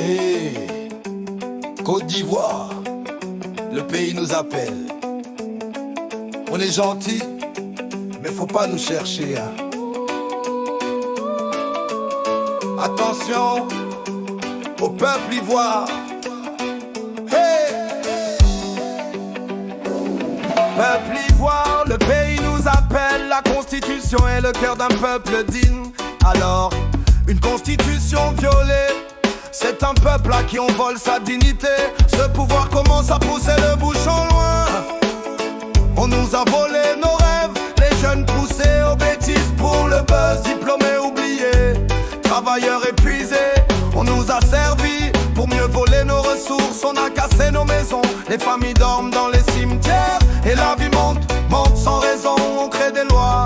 Et Côte d'Ivoire, le pays nous appelle. On est gentil, mais faut pas nous chercher, hein. Attention au peuple ivoire. Hey! Peuple ivoire, le pays nous appelle. La constitution est le cœur d'un peuple digne. Alors, une constitution violée, c'est un peuple à qui on vole sa dignité. Ce pouvoir commence à pousser le bouchon loin. On nous a volé nos rêves, les jeunes poussés aux bêtises pour le buzz. Diplômés oubliés, travailleurs épuisés, on nous a servi pour mieux voler nos ressources. On a cassé nos maisons, les familles dorment dans les cimetières. Et la vie monte, monte sans raison. On crée des lois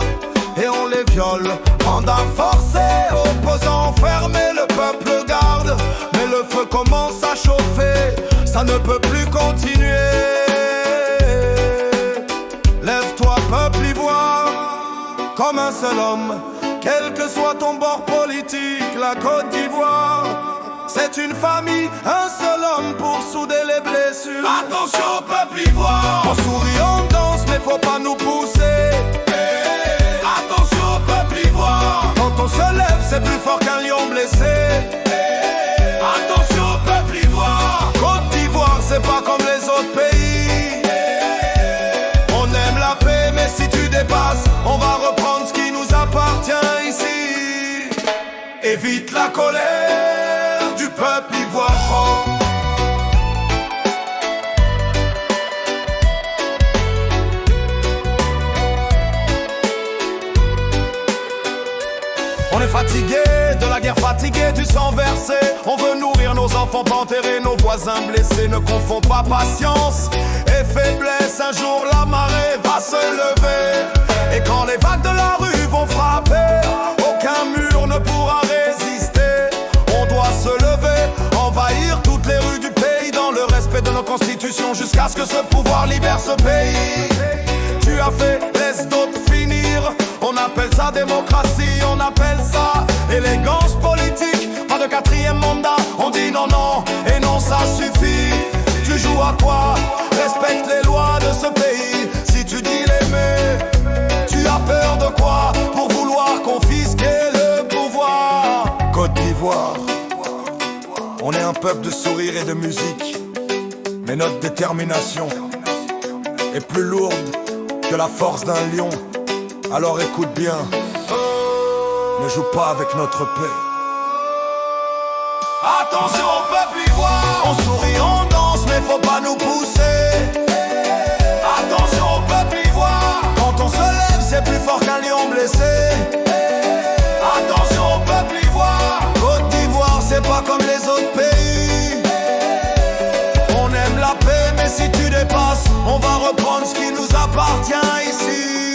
et on les viole. Mandat forcé, opposants fermés, le peuple garde. Mais le feu commence à chauffer, ça ne peut plus continuer. Lève-toi peuple ivoire, comme un seul homme. Quel que soit ton bord politique, la Côte d'Ivoire, c'est une famille, un seul homme pour souder les blessures. Attention peuple ivoire, On sourit, on danse, mais faut pas nous pousser. attention peuple ivoire, Quand on se lève, c'est plus fort qu'un lion blessé. attention peuple ivoire, Côte d'Ivoire, c'est pas comme les autres pays. On aime la paix, mais si tu dépasses, on va reprendre ce qui nous appartient ici. Évite la colère du peuple ivoirien. On est fatigué de la guerre, fatigué du sang versé. On veut nourrir nos enfants, pas enterrer nos voisins blessés. Ne confonds pas patience et faiblesse. Un jour la marée va se lever. Et quand les vagues de la rue vont frapper, aucun mur ne pourra résister. On doit se lever, envahir toutes les rues du pays dans le respect de nos constitutions, jusqu'à ce que ce pouvoir libère ce pays. Tu as fait, laisse d'autres finir. On appelle ça démocratie, on appelle ça élégance politique. Pas de quatrième mandat, on dit non, non, et non, ça suffit. Tu joues à quoi? Respecte les lois de ce pays. Si tu dis l'aimer, tu as peur de quoi? Pour vouloir confisquer le pouvoir. Côte d'Ivoire, on est un peuple de sourire et de musique. Mais notre détermination est plus lourde que la force d'un lion. Alors écoute bien, ne joue pas avec notre paix. attention peuple ivoire, On sourit, on danse, mais faut pas nous pousser. attention peuple ivoire, Quand on se lève, c'est plus fort qu'un lion blessé. attention peuple ivoire, Côte d'Ivoire, c'est pas comme les autres pays. On aime la paix, mais si tu dépasses, on va reprendre ce qui nous appartient ici.